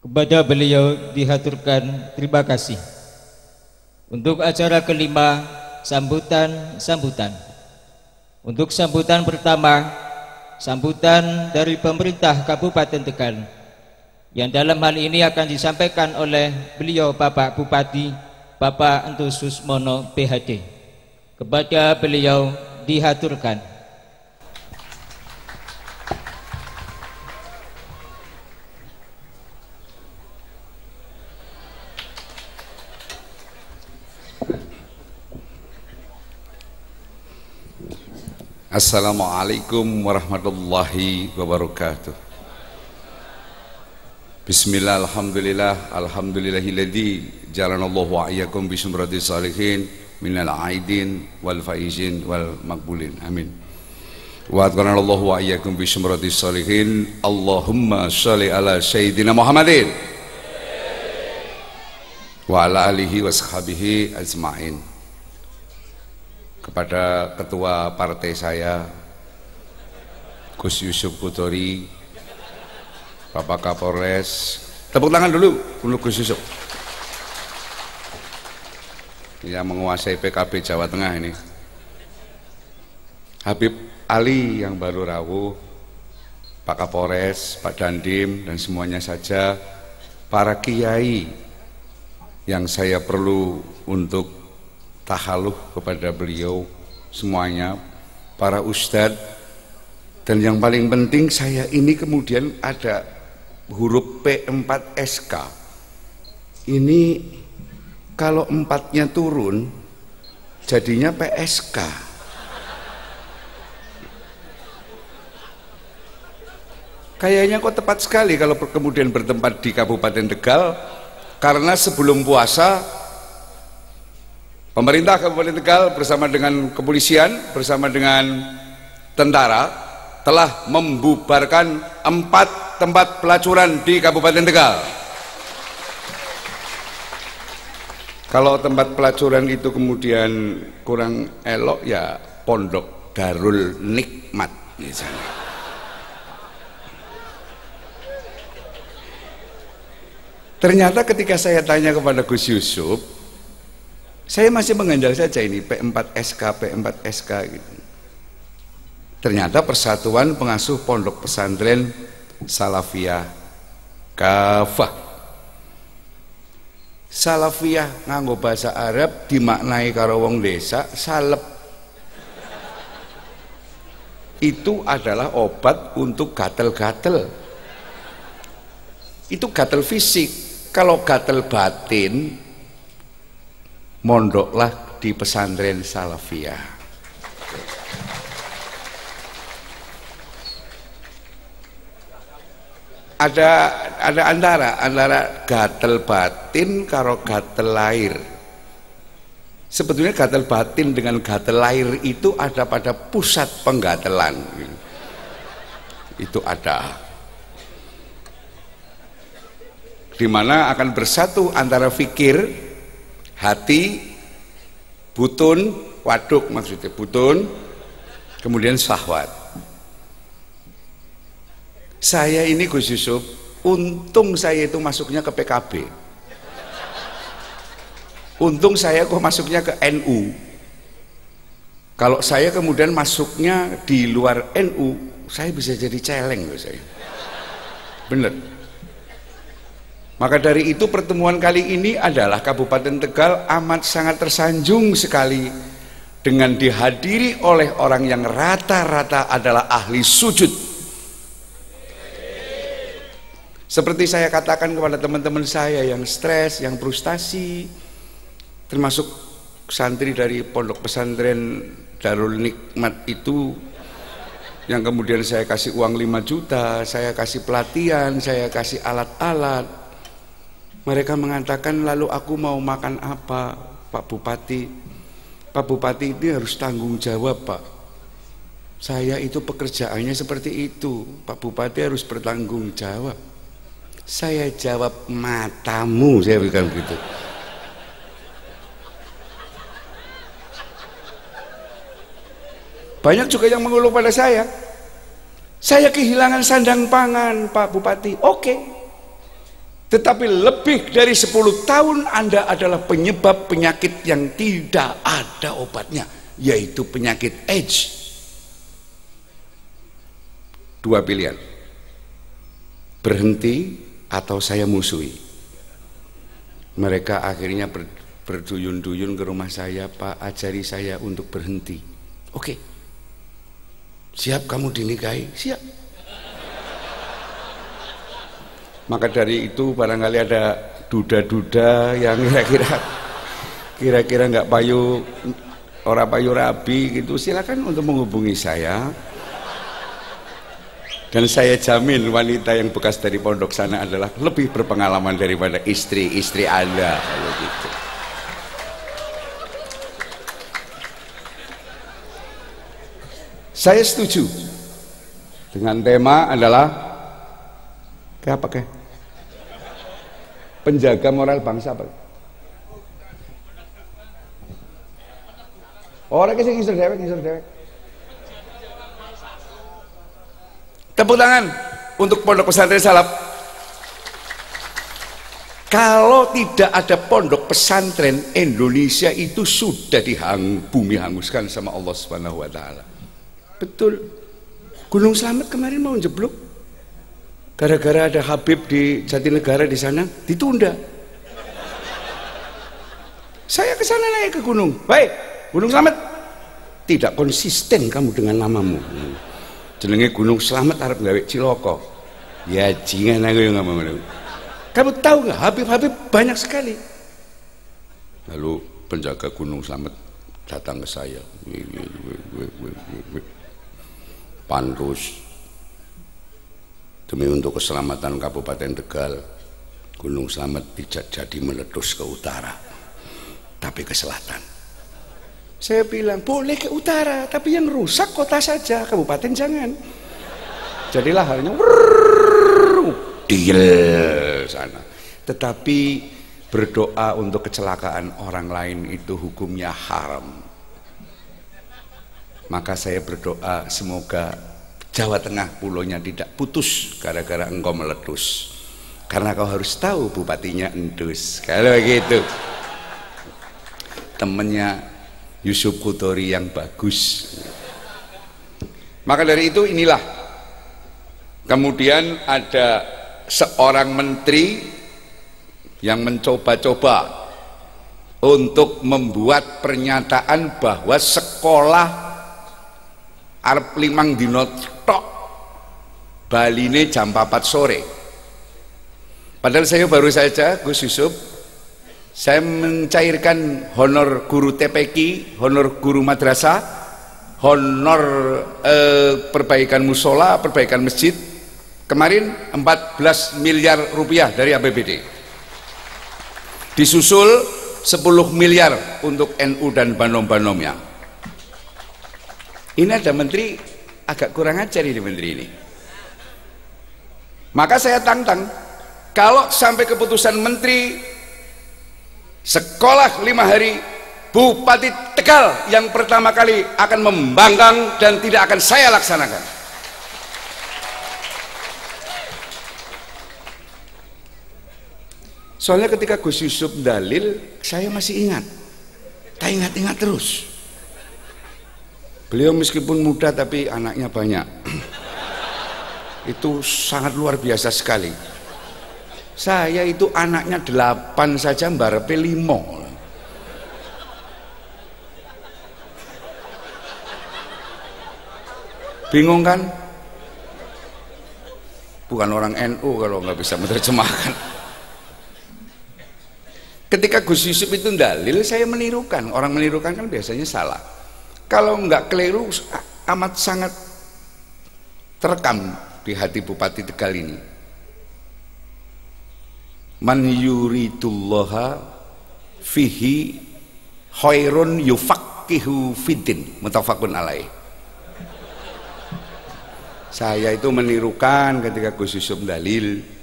Kepada beliau dihaturkan terima kasih. Untuk acara kelima, sambutan. Untuk sambutan pertama, sambutan dari pemerintah Kabupaten Tegal, yang dalam hal ini akan disampaikan oleh beliau Bapak Bupati, Bapak Entu Susmono PhD. Kepada beliau dihaturkan. Assalamualaikum warahmatullahi wabarakatuh. Bismillah, alhamdulillah, alhamdulillahilladzi jalanallahu wa iyyakum bisumratis salihin minal aidin wal faizin wal maqbulin, amin. Wa adqanallahu wa iyyakum bisumratis salihin. Allahumma sholli ala sayyidina Muhammadin wa ala alihi wa sahbihi ajma'in. Kepada ketua partai saya Gus Yusuf Kutori, Bapak Kapolres, tepuk tangan dulu untuk Gus Yusuf yang menguasai PKB Jawa Tengah ini. Habib Ali yang baru rawuh, Pak Kapolres, Pak Dandim, dan semuanya saja, para kiai yang saya perlu untuk tahaluh kepada beliau semuanya, para ustadz, dan yang paling penting saya ini kemudian ada huruf P4SK. Ini kalau empatnya turun jadinya PSK. Kayaknya kok tepat sekali kalau kemudian bertempat di Kabupaten Tegal, karena sebelum puasa pemerintah Kabupaten Tegal bersama dengan kepolisian, bersama dengan tentara telah membubarkan 4 tempat pelacuran di Kabupaten Tegal. Kalau tempat pelacuran itu kemudian kurang elok, ya Pondok Darul Nikmat misalnya. Ternyata ketika saya tanya kepada Gus Yusuf, saya masih mengganjal saja ini P4SK gitu. Ternyata Persatuan Pengasuh Pondok Pesantren Salafiyah Kafah. Salafiyah nganggo bahasa Arab dimaknai karo wong desa salep. Itu adalah obat untuk gatel-gatel. Itu gatel fisik. Kalau gatel batin, mondoklah di pesantren Salafiyah. Ada antara gatel batin karo gatel lahir. Sebetulnya gatel batin dengan gatel lahir itu ada pada pusat penggatelan. Itu ada, di mana akan bersatu antara fikir, hati, butun, waduk maksudnya butun, kemudian syahwat. Saya ini Gus Yusuf, untung saya itu masuknya ke PKB, untung saya kok masuknya ke NU. Kalau saya kemudian masuknya di luar NU, saya bisa jadi celeng loh saya, bener. Maka dari itu pertemuan kali ini adalah Kabupaten Tegal amat sangat tersanjung sekali dengan dihadiri oleh orang yang rata-rata adalah ahli sujud. Seperti saya katakan kepada teman-teman saya yang stres, yang frustasi, termasuk santri dari Pondok Pesantren Darul Nikmat itu, yang kemudian saya kasih uang 5 juta, saya kasih pelatihan, saya kasih alat-alat. Mereka mengatakan, lalu aku mau makan apa Pak Bupati? Pak Bupati ini harus tanggung jawab Pak. Saya itu pekerjaannya seperti itu, Pak Bupati harus bertanggung jawab. Saya jawab, matamu, saya bilang begitu. Banyak juga yang mengeluh pada saya kehilangan sandang pangan Pak Bupati. Oke, Tetapi lebih dari 10 tahun Anda adalah penyebab penyakit yang tidak ada obatnya, yaitu penyakit AIDS. Dua pilihan, berhenti atau saya musuhi. Mereka akhirnya berduyun-duyun ke rumah saya, Pak, ajari saya untuk berhenti. Oke, siap kamu dinikahi? Siap. Maka dari itu barangkali ada duda-duda yang kira-kira nggak payu, orang payu rabi gitu, silakan untuk menghubungi saya. Dan saya jamin wanita yang bekas dari pondok sana adalah lebih berpengalaman daripada istri-istri Anda kalau gitu. Saya setuju dengan tema adalah penjaga moral bangsa, Pak. Orang sing ngisor dewek. Tepuk tangan untuk Pondok Pesantren Salaf. Kalau tidak ada pondok pesantren, Indonesia itu sudah bumi hanguskan sama Allah Subhanahu wa taala. Betul. Gunung Slamet kemarin mau jeblok. Gara-gara ada Habib di Jatinegara di sana, ditunda. Saya ke sana naik ke gunung. Baik, Gunung Slamet. Tidak konsisten kamu dengan namamu. Jenenge Gunung Slamet arep gawe Ciloko. Ya jingan aku yang ngomong. Kamu tahu nggak? Habib-habib banyak sekali. Lalu penjaga Gunung Slamet datang ke saya. Pandus, demi untuk keselamatan Kabupaten Tegal, Gunung Slamet tidak jadi meletus ke utara, tapi ke selatan. Saya bilang boleh ke utara, tapi yang rusak kota saja, kabupaten jangan. Jadilah harinya deal sana. Tetapi berdoa untuk kecelakaan orang lain itu hukumnya haram. Maka saya berdoa semoga Jawa Tengah pulaunya tidak putus gara-gara engkau meletus. Karena kau harus tahu bupatinya endus. Kalau begitu, temennya Yusuf Kutori yang bagus. Maka dari itu inilah kemudian ada seorang menteri yang mencoba-coba untuk membuat pernyataan bahwa sekolah arep 5 dina tok, baline jam 4 sore. Padahal saya baru saja, Gus Yusuf, saya mencairkan honor guru TPQ, honor guru madrasah, honor perbaikan musola, perbaikan masjid. Kemarin 14 miliar rupiah dari APBD. Disusul 10 miliar untuk NU dan banom-banomnya. Ini ada menteri agak kurang ajar ini menteri ini. Maka saya tantang, kalau sampai keputusan menteri sekolah 5 hari, Bupati Tegal yang pertama kali akan membangkang dan tidak akan saya laksanakan. Soalnya ketika Gus Yusuf dalil, saya masih ingat. Tak ingat-ingat terus. Beliau meskipun muda tapi anaknya banyak. Itu sangat luar biasa sekali. Saya itu anaknya 8 saja, mbarepe 5. Bingung kan? Bukan orang NU kalau nggak bisa menerjemahkan. Ketika Gus Yusuf itu dalil, saya menirukan. Orang menirukan kan biasanya salah. Kalau nggak keliru, amat sangat terekam di hati Bupati Tegal ini. Man yuridullaha fihi khairun yufaqihu fiddin, muttafaqun alaih. Saya itu menirukan ketika Gus Yusuf dalil.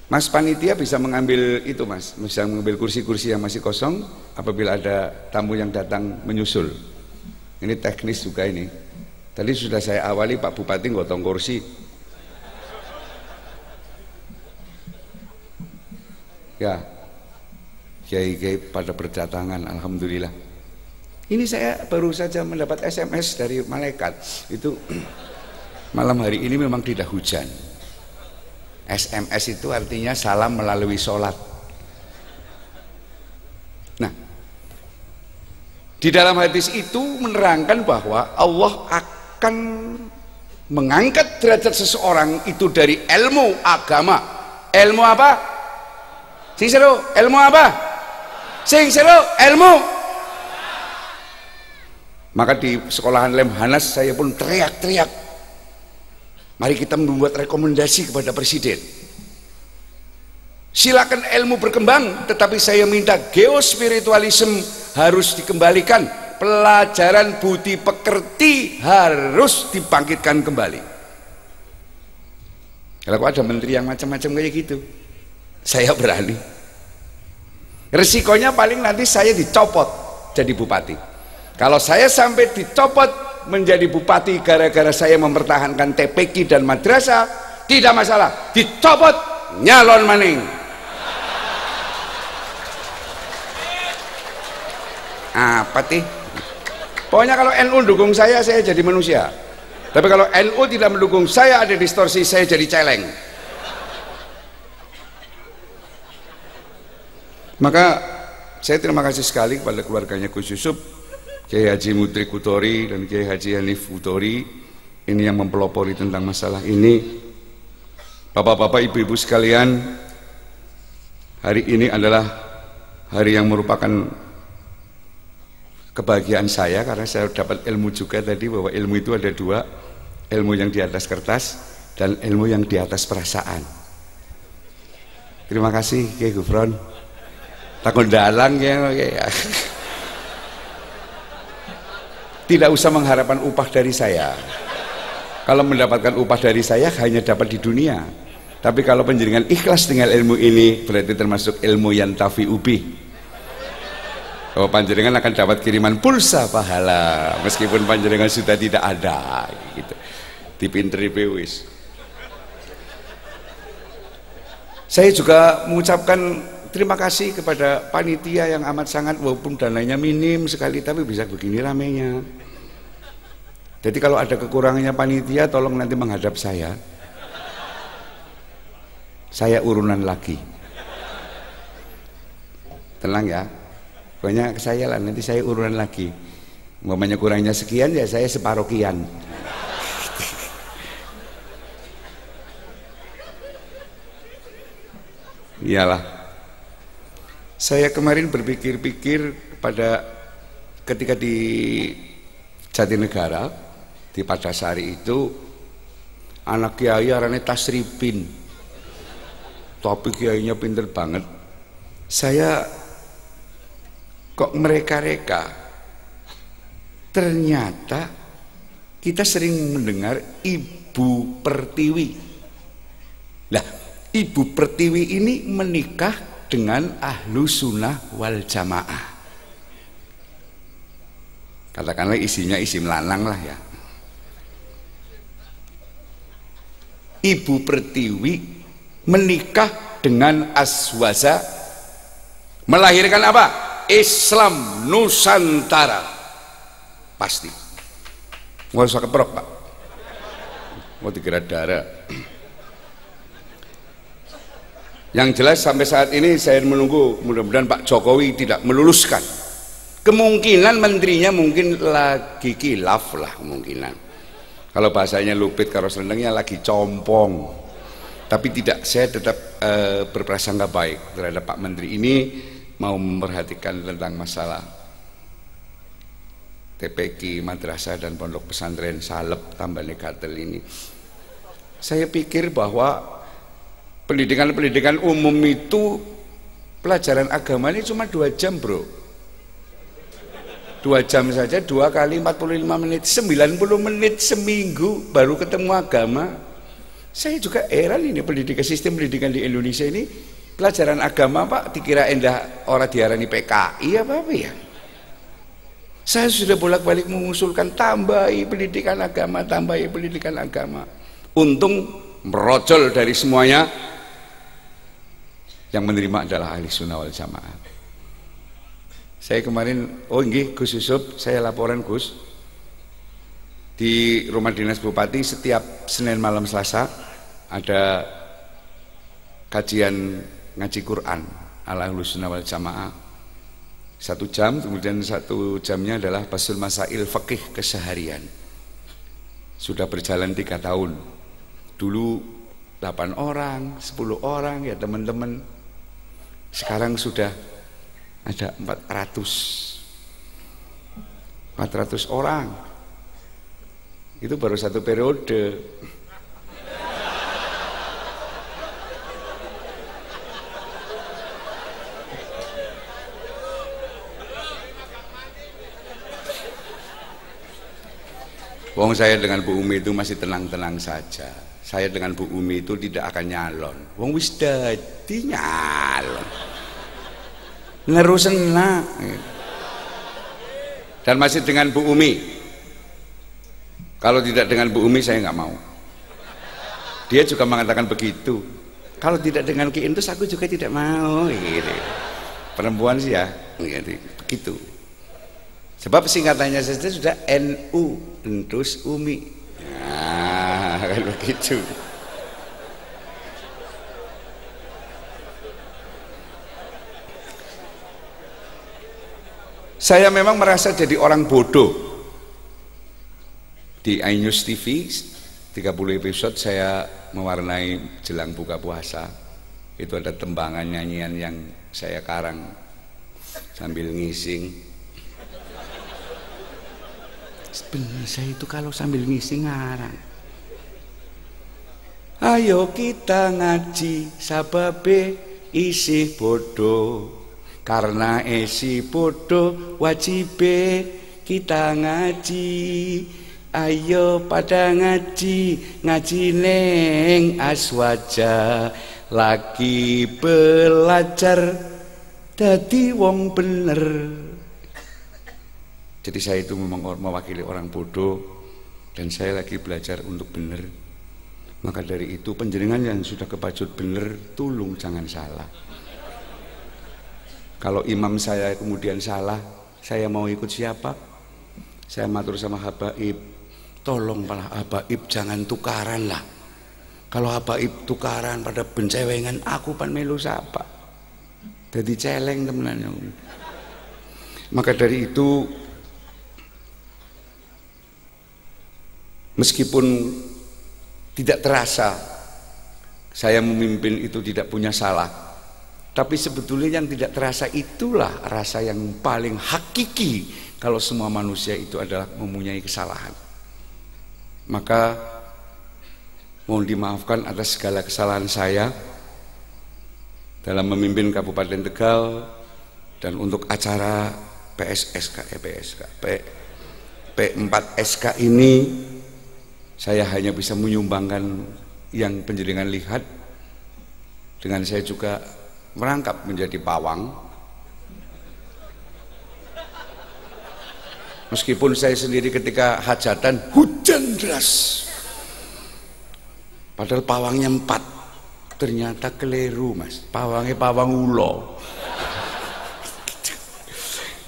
Mas panitia bisa mengambil itu, Mas, bisa mengambil kursi-kursi yang masih kosong apabila ada tamu yang datang menyusul. Ini teknis juga ini. Tadi sudah saya awali Pak Bupati gotong kursi. Ya, kiai-kiai pada berdatangan, alhamdulillah. Ini saya baru saja mendapat SMS dari malaikat. Itu malam hari ini memang tidak hujan. SMS itu artinya salam melalui sholat. Nah, di dalam hadis itu menerangkan bahwa Allah akan mengangkat derajat seseorang itu dari ilmu agama. Ilmu apa? Sing seru, ilmu apa? Sing seru, ilmu. Maka di sekolahan Lemhanas saya pun teriak-teriak, mari kita membuat rekomendasi kepada presiden, silakan ilmu berkembang, tetapi saya minta geospiritualisme harus dikembalikan, pelajaran budi pekerti harus dibangkitkan kembali. Kalau ada menteri yang macam-macam kayak gitu, saya berani. Resikonya paling nanti saya dicopot jadi bupati. Kalau saya sampai dicopot menjadi bupati gara-gara saya mempertahankan TPQ dan madrasah, tidak masalah, dicopot nyalon maning. Apa sih? Pokoknya kalau NU dukung saya jadi manusia. Tapi kalau NU tidak mendukung saya, ada distorsi, saya jadi celeng. Maka saya terima kasih sekali kepada keluarganya Gus Yusuf, Kiai Haji Mudrik Utori dan Kiai Haji Hanif Utori, ini yang mempelopori tentang masalah ini. Bapak-bapak, ibu-ibu sekalian, hari ini adalah hari yang merupakan kebahagiaan saya, karena saya dapat ilmu juga tadi, bahwa ilmu itu ada dua, ilmu yang di atas kertas dan ilmu yang di atas perasaan. Terima kasih Kiai Gufron, takut dalang ya. Tidak usah mengharapkan upah dari saya. Kalau mendapatkan upah dari saya hanya dapat di dunia. Tapi kalau panjenengan ikhlas dengan ilmu ini, berarti termasuk ilmu yang tafi ubi. Oh, panjenengan akan dapat kiriman pulsa pahala meskipun panjenengan sudah tidak ada gitu. Dipinteri pewis. Saya juga mengucapkan terima kasih kepada panitia yang amat sangat, walaupun dananya minim sekali tapi bisa begini ramenya. Jadi kalau ada kekurangannya panitia, tolong nanti menghadap saya urunan lagi. Tenang ya, pokoknya saya lah, nanti saya urunan lagi. Umpamanya kurangnya sekian, ya saya separokian. Iyalah. Saya kemarin berpikir-pikir pada ketika di Jatinegara, di Padasari itu, anak kiai arane Tasripin, tapi kiainya pinter banget. Saya kok mereka-reka, ternyata kita sering mendengar Ibu Pertiwi. Nah, Ibu Pertiwi ini menikah dengan ahlu sunnah wal jamaah. Katakanlah isinya isim lanang lah ya. Ibu Pertiwi menikah dengan Aswaza, melahirkan apa? Islam Nusantara. Pasti. Nggak usah keprok Pak, mau dikira darah. Yang jelas sampai saat ini saya menunggu, mudah-mudahan Pak Jokowi tidak meluluskan. Kemungkinan menterinya mungkin lagi kilaf lah kemungkinan. Kalau bahasanya lupit karo selendangnya lagi compong. Tapi tidak, saya tetap berprasangka baik terhadap Pak Menteri ini, mau memperhatikan tentang masalah TPQ, madrasah dan pondok pesantren Salep tambah Negatel ini. Saya pikir bahwa pendidikan umum itu, pelajaran agama ini cuma 2 jam bro, 2 jam saja, 2 kali 45 menit, 90 menit seminggu baru ketemu agama. Saya juga heran ini sistem pendidikan di Indonesia ini, pelajaran agama Pak dikira endah orang diarani PKI apa ya. Saya sudah bolak-balik mengusulkan tambahi pendidikan agama. Untung merojol dari semuanya yang menerima adalah ahli sunnah wal jamaah. Saya kemarin, oh nggih Gus Yusuf, saya laporan Gus, di rumah dinas Bupati setiap Senin malam Selasa ada kajian ngaji Quran ala ahli sunnah wal jamaah 1 jam, kemudian 1 jamnya adalah Basul Masail Fikih Keseharian. Sudah berjalan 3 tahun. Dulu 8 orang, 10 orang ya teman-teman. Sekarang sudah ada 400 orang. Itu baru 1 periode. Wong saya dengan Bu Umi itu masih tenang-tenang saja. Saya dengan Bu Umi itu tidak akan nyalon. Wong wis dadi nyalon. Nerusen nak. Dan masih dengan Bu Umi. Kalau tidak dengan Bu Umi saya nggak mau. Dia juga mengatakan begitu. Kalau tidak dengan Ki Entus aku juga tidak mau. Gitu. Perempuan sih ya, begitu. Sebab singkatannya saja sudah NU, Entus Umi. Nah, kan begitu. Saya memang merasa jadi orang bodoh. Di iNews TV 30 episode saya mewarnai jelang buka puasa. Itu ada tembangan nyanyian yang saya karang sambil ngising. Sebenarnya saya itu kalau sambil ngisi ngarang. Ayo kita ngaji sababe isi bodoh. Karena isi bodoh wajibe kita ngaji. Ayo pada ngaji, ngaji neng aswaja. Lagi belajar dadi wong bener. Jadi saya itu memang mewakili orang bodoh dan saya lagi belajar untuk benar. Maka dari itu panjenengan yang sudah kepacut benar, tolong jangan salah. Kalau imam saya kemudian salah, saya mau ikut siapa? Saya matur sama habaib, tolong malah habaib jangan tukaran lah. Kalau habaib tukaran pada bencewengan, aku pan melu sapa. Jadi celeng temenan. Maka dari itu meskipun tidak terasa saya memimpin itu tidak punya salah, tapi sebetulnya yang tidak terasa itulah rasa yang paling hakiki kalau semua manusia itu adalah mempunyai kesalahan. Maka mohon dimaafkan atas segala kesalahan saya dalam memimpin Kabupaten Tegal dan untuk acara P4SK ini. Saya hanya bisa menyumbangkan yang penjenengan lihat. Dengan saya juga merangkap menjadi pawang. Meskipun saya sendiri ketika hajatan hujan deras. Padahal pawangnya 4. Ternyata keliru mas. Pawangnya pawang ulo.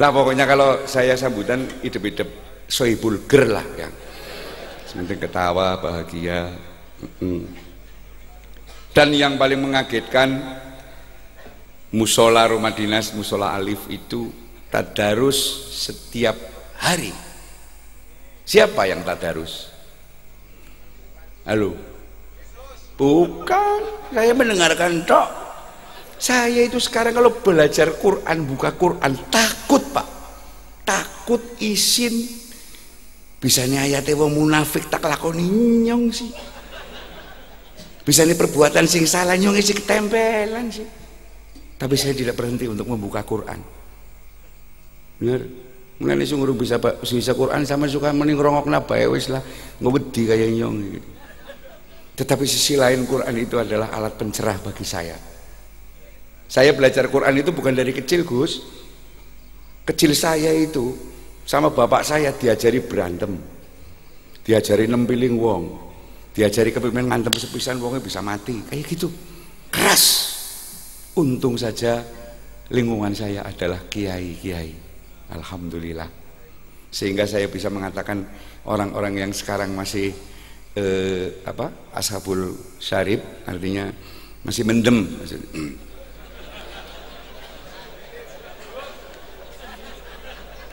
Lah pokoknya kalau saya sambutan idep-idep sohibul ger lah ya. Sementing ketawa, bahagia. Dan yang paling mengagetkan, musola rumah dinas, musola Alif itu tadarus setiap hari. Siapa yang tadarus? Halo? Bukan, saya mendengarkan tok. Saya itu sekarang kalau belajar Quran, buka Quran, takut pak. Takut isin. Bisanya ayatnya wong munafik tak lakoni nyong sih. Bisanya perbuatan sing salah nyong isi ketempelan sih. Tapi saya tidak berhenti untuk membuka Quran. Benar. Mengenai sungguh bisa Quran sama suka mending rongokna bae wis lah ngewedi kayak nyong gitu. Tetapi sisi lain Quran itu adalah alat pencerah bagi saya. Saya belajar Quran itu bukan dari kecil Gus. Kecil saya itu sama bapak saya diajari berantem, diajari nempiling wong, diajari kepemimpinan ngantem sepisan wongnya bisa mati, kayak gitu, keras. Untung saja lingkungan saya adalah kiai-kiai, alhamdulillah, sehingga saya bisa mengatakan orang-orang yang sekarang masih ashabul syarib, artinya masih mendem.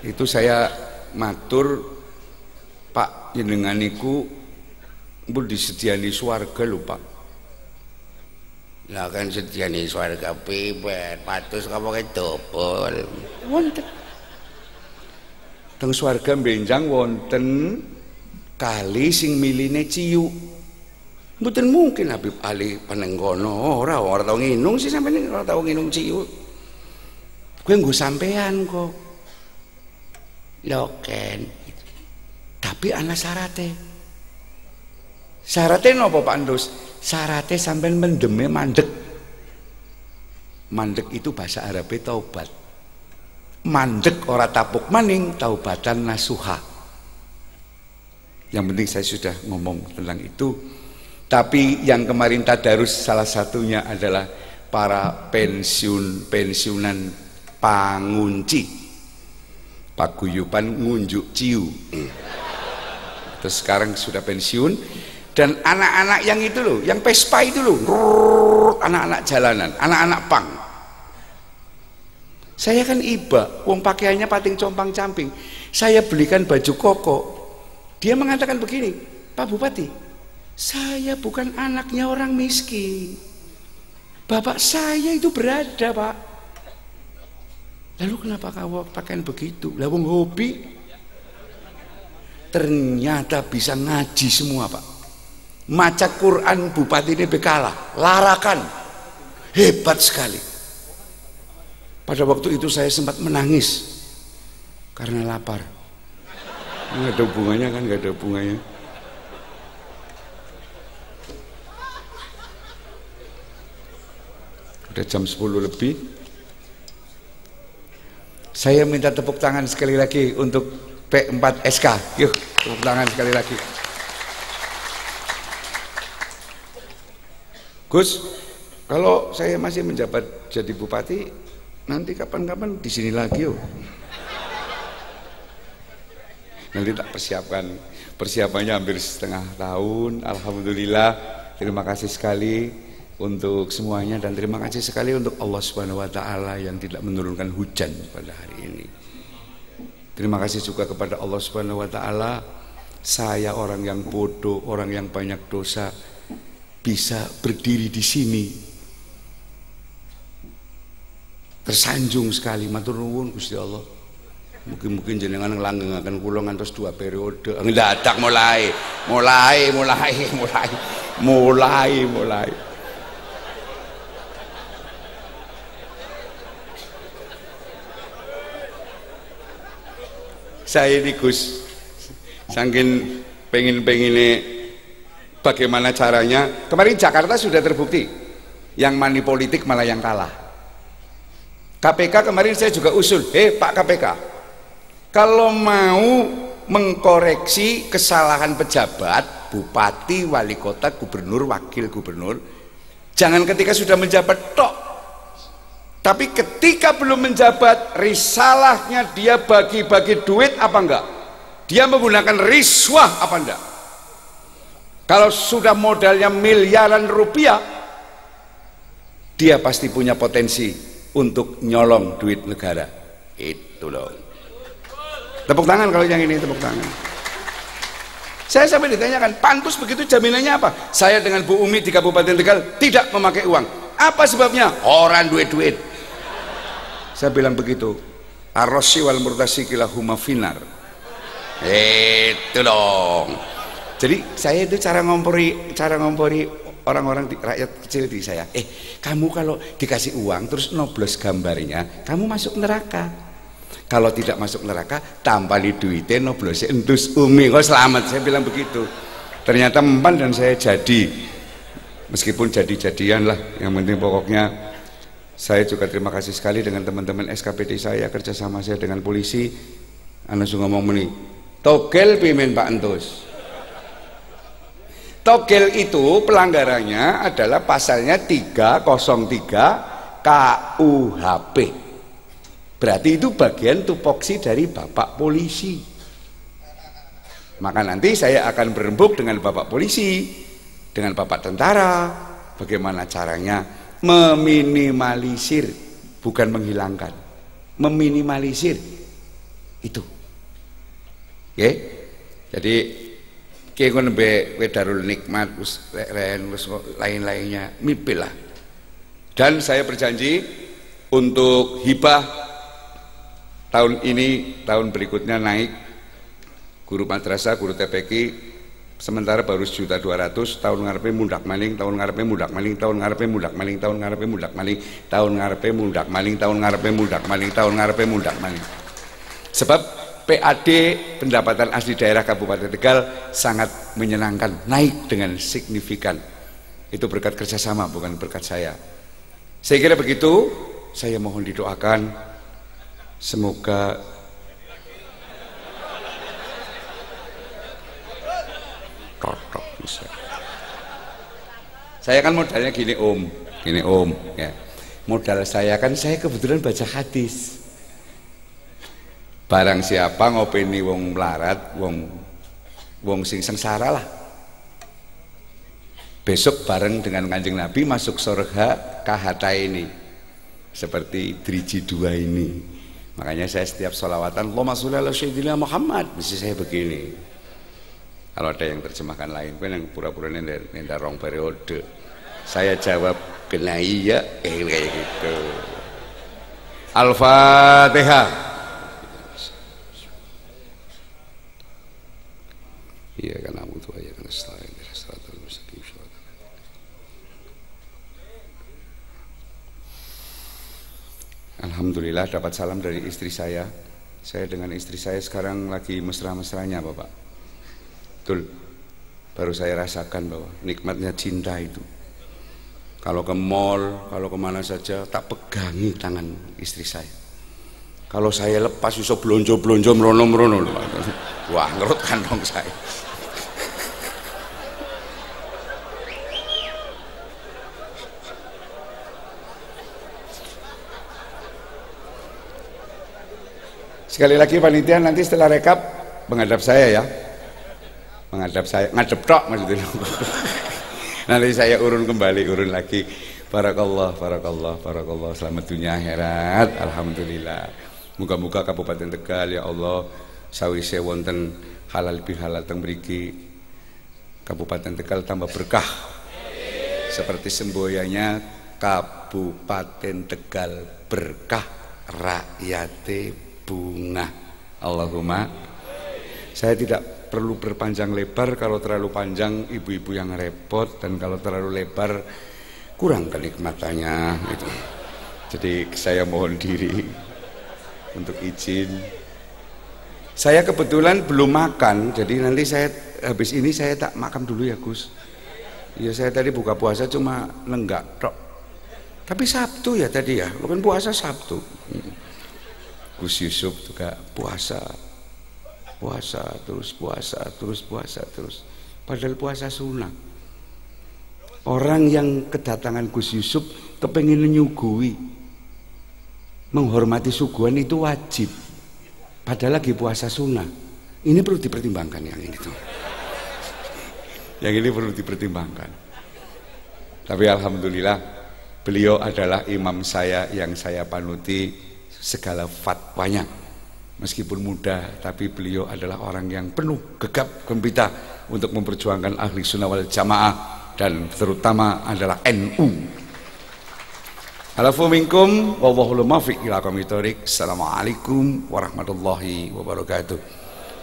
Itu saya matur, Pak jenengan niku mbok disediani swarga lho Pak. Lah kan sediani swarga pipet, patus kapoke dobol. Wonten. Teng swarga benjang wonten kali sing miline ciyu. Mboten mungkin Habib Ali panengkono, ora tau nginung sih sampeyan ora tau nginung ciyu. Kowe nggo sampean kok. Loken. Tapi ana syarate. Syarate napa Pak Andus? Syarate sampean mendeme mandek. Mandek itu bahasa Arabe taubat. Mandek ora tapuk maning, taubatan nasuha. Yang penting saya sudah ngomong tentang itu. Tapi yang kemarin tadarus salah satunya adalah para pensiunan pangunci, paguyuban ngunjuk ciu. Terus sekarang sudah pensiun. Dan anak-anak yang itu loh, yang Vespa itu loh, anak-anak jalanan, anak-anak pang. Saya kan iba, wong pakaiannya pating compang camping. Saya belikan baju koko. Dia mengatakan begini, Pak Bupati, saya bukan anaknya orang miskin. Bapak saya itu berada Pak. Lalu kenapa kau pakaian begitu? Lah wong hobi. Ternyata bisa ngaji semua Pak. Maca Quran Bupati ini bekalah, larakan, hebat sekali. Pada waktu itu saya sempat menangis karena lapar. Nggak ada hubungannya kan, nggak ada hubungannya. Udah jam 10 lebih. Saya minta tepuk tangan sekali lagi untuk P4 SK. Yuk, tepuk tangan sekali lagi. Gus, kalau saya masih menjabat jadi bupati, nanti kapan-kapan di sini lagi yuk. Nanti tak persiapkan, persiapannya hampir setengah tahun. Alhamdulillah, terima kasih sekali untuk semuanya dan terima kasih sekali untuk Allah Subhanahu Wa Taala yang tidak menurunkan hujan pada hari ini. Terima kasih juga kepada Allah Subhanahu Wa Taala. Saya orang yang bodoh, orang yang banyak dosa, bisa berdiri di sini. Tersanjung sekali, matur nuwun Gusti Allah. Mungkin jenengan nglanggengaken kula ngantos 2 periode. Ngedadak mulai. Saya ini Gus, saking pengen-penginnya bagaimana caranya. Kemarin Jakarta sudah terbukti, yang money politik malah yang kalah. KPK kemarin saya juga usul, Pak KPK, kalau mau mengkoreksi kesalahan pejabat, bupati, wali kota, gubernur, wakil gubernur, jangan ketika sudah menjabat tok, tapi ketika belum menjabat, risalahnya dia bagi-bagi duit apa enggak, dia menggunakan riswah apa enggak. Kalau sudah modalnya miliaran rupiah, dia pasti punya potensi untuk nyolong duit negara. Itu loh. Tepuk tangan kalau yang ini, tepuk tangan. Saya sampai ditanyakan, Pantus begitu jaminannya apa? Saya dengan Bu Umi di Kabupaten Tegal tidak memakai uang. Apa sebabnya? Orang duit-duit. Saya bilang begitu. Ar-Rossi wal murtasi kilahuma finar. Itu dong. Jadi saya itu cara ngompori orang-orang rakyat kecil di saya. Kamu kalau dikasih uang terus noblos gambarnya, kamu masuk neraka. Kalau tidak masuk neraka, tampali duitnya noblosnya entus Umi, kok selamat. Saya bilang begitu. Ternyata mempan dan saya jadi. Meskipun jadi-jadian lah, yang penting pokoknya saya juga terima kasih sekali dengan teman-teman SKPD saya, kerjasama saya dengan polisi. Anu ngomong meni, togel pimen Pak Entus. Togel itu pelanggarannya adalah pasalnya 303 KUHP. Berarti itu bagian tupoksi dari Bapak polisi. Maka nanti saya akan berembuk dengan Bapak polisi, dengan Bapak tentara, bagaimana caranya meminimalisir, bukan menghilangkan, meminimalisir itu. Oke? Jadi kiye ngono mbek Darul Nikmat lain-lainnya mimpilah. Dan saya berjanji untuk hibah tahun ini, tahun berikutnya naik guru madrasah, guru TPQ, sementara baru 1.200.000, tahun ngarepe mundak maling, tahun ngarepe mundak maling, tahun ngarepe mundak maling, tahun ngarepe mundak maling, tahun ngarepe mundak maling, tahun ngarepe mundak maling, tahun ngarepe mundak maling. Sebab PAD pendapatan asli daerah Kabupaten Tegal sangat menyenangkan, naik dengan signifikan. Itu berkat kerjasama, bukan berkat saya. Saya kira begitu. Saya mohon didoakan semoga cocok bisa. Saya kan modalnya gini om ya. Modal saya kan saya kebetulan baca hadis. Barang siapa ngopeni wong melarat, wong sing sengsara lah. Besok bareng dengan Kanjeng Nabi masuk surga kahata ini, seperti driji 2 ini. Makanya saya setiap sholawatan Allahumma sholli ala sayyidina Muhammad, mesti saya begini. Kalau ada yang terjemahkan lain, kan yang pura-pura nenda rong periode, saya jawab kena iya, kayak gitu. Al-Fatihah. Iya kan abu tuh ya kan selain seratus mustaqim. Alhamdulillah dapat salam dari istri saya. Saya dengan istri saya sekarang lagi mesra-mesranya Bapak. Betul. Baru saya rasakan bahwa nikmatnya cinta itu. Kalau ke mall, kalau kemana saja tak pegangi tangan istri saya. Kalau saya lepas iso blonjo-blonjo merono-merono. Wah, ngerut kantong saya. Sekali lagi panitia nanti setelah rekap menghadap saya ya. Menghadap saya, ngadep tok maksudnya. Nanti saya urun kembali, urun lagi. Barakallah, barakallah, barakallah. Selamat dunia akhirat. Alhamdulillah. Muga-muga Kabupaten Tegal ya Allah sawise wonten halal bihalal teng mriki Kabupaten Tegal tambah berkah. Seperti semboyannya Kabupaten Tegal berkah rakyate bunga. Allahumma. Saya tidak perlu berpanjang lebar, kalau terlalu panjang ibu-ibu yang repot, dan kalau terlalu lebar kurang kenikmatannya gitu. Jadi saya mohon diri untuk izin. Saya kebetulan belum makan, jadi nanti saya habis ini saya tak makan dulu ya Gus. Ya saya tadi buka puasa cuma nenggak tok. Tapi Sabtu ya tadi ya, bukan puasa Sabtu. Gus Yusuf juga puasa terus. Padahal puasa sunnah. Orang yang kedatangan Gus Yusuf kepengen menyuguhi, menghormati suguhan itu wajib. Padahal lagi puasa sunnah. Ini perlu dipertimbangkan yang ini tuh. Yang ini perlu dipertimbangkan. Tapi alhamdulillah beliau adalah imam saya yang saya panuti segala fatwanya. Meskipun muda, tapi beliau adalah orang yang penuh gegap gempita untuk memperjuangkan ahli sunnah wal jamaah, dan terutama adalah NU. Alafu minkum wallahul muwaffiq ila aqwamit thoriq. Assalamualaikum warahmatullahi wabarakatuh.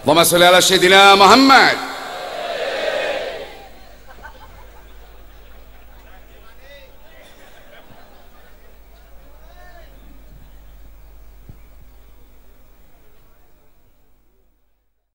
Allahumma sholli ala sayyidina Muhammad.